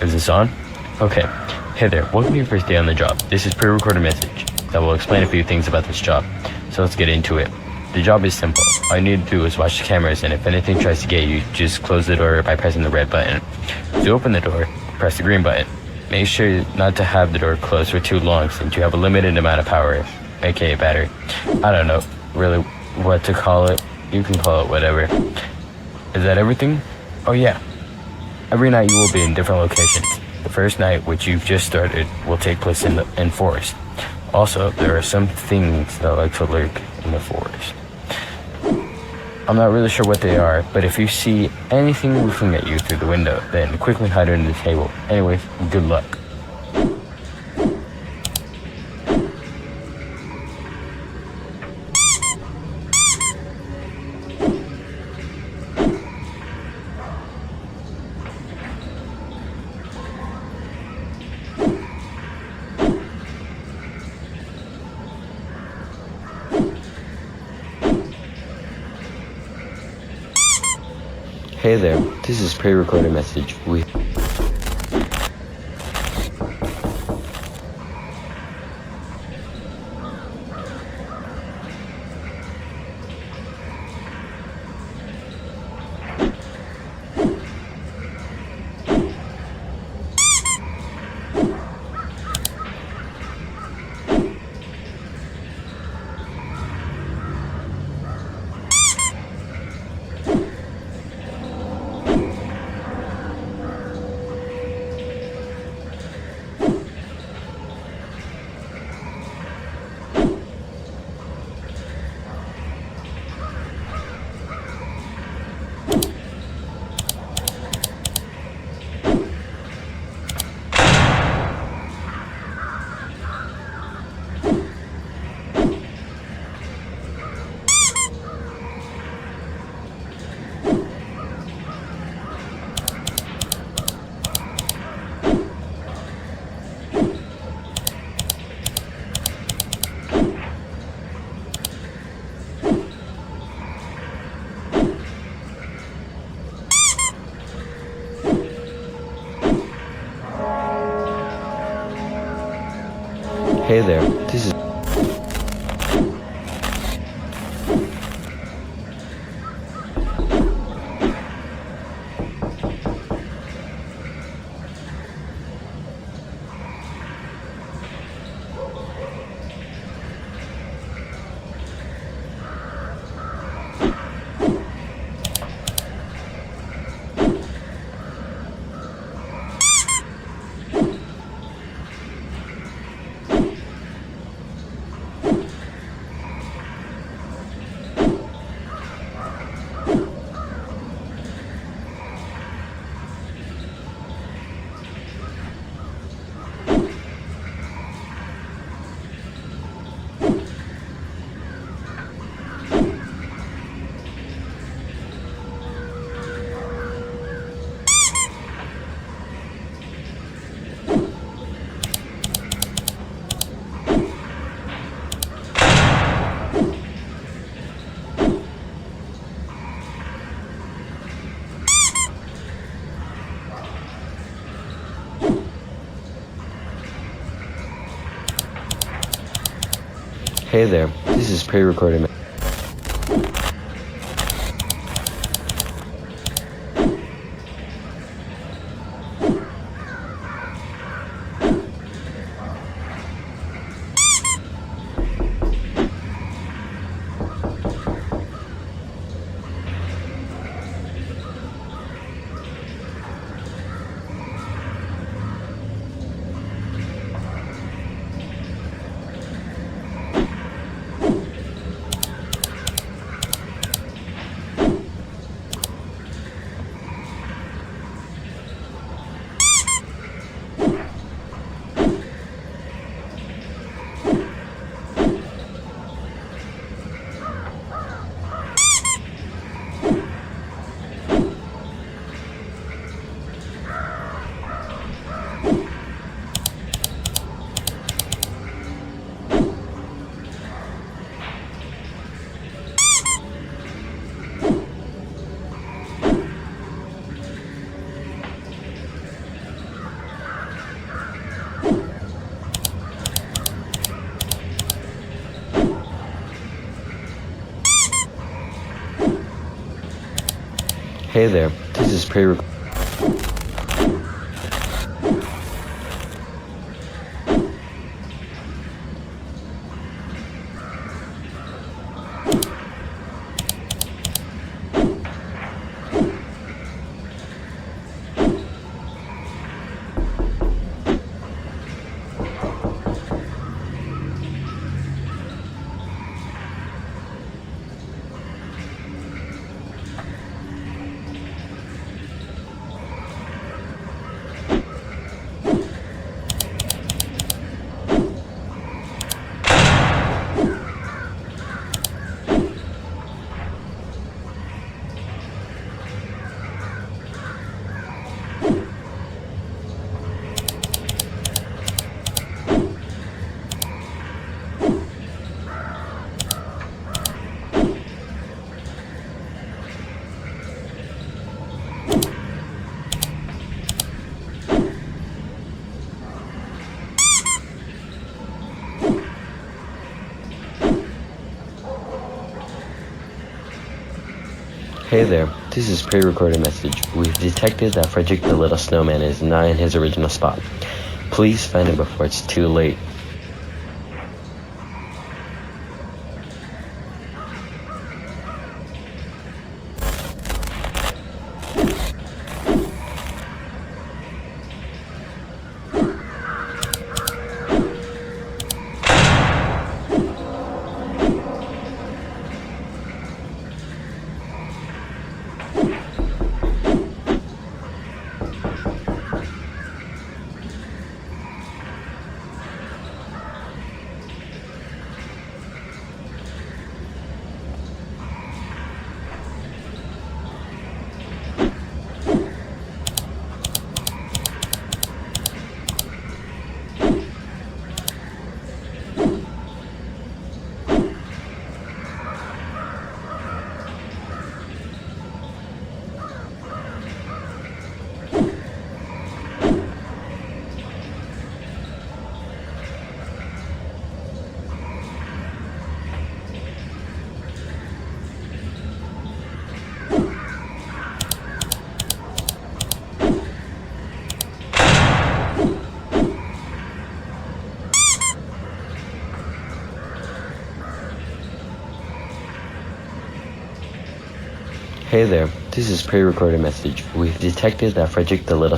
Is this on? Okay. Hey there, welcome to your first day on the job. This is pre-recorded message that will explain a few things about this job. So let's get into it. The job is simple. All you need to do is watch the cameras, and if anything tries to get you, just close the door by pressing the red button. To open the door, press the green button. Make sure not to have the door closed for too long since you have a limited amount of power, aka battery. I don't know really what to call it. You can call it whatever. Is that everything? Oh yeah. Every night you will be in different locations. The first night, which you've just started, will take place in forest. Also, there are some things that like to lurk in the forest. I'm not really sure what they are, but if you see anything looking at you through the window, then quickly hide under the table. Anyways, good luck. Hey there, this is pre-recorded message. Hey there, this is... Hey there, this is pre-recorded. Hey there, this is pre Hey there, this is pre-recorded message. We've detected that Frederick the Little Snowman is not in his original spot. Please find him before it's too late. Hey there, this is pre-recorded message. We've detected that Frederick the Little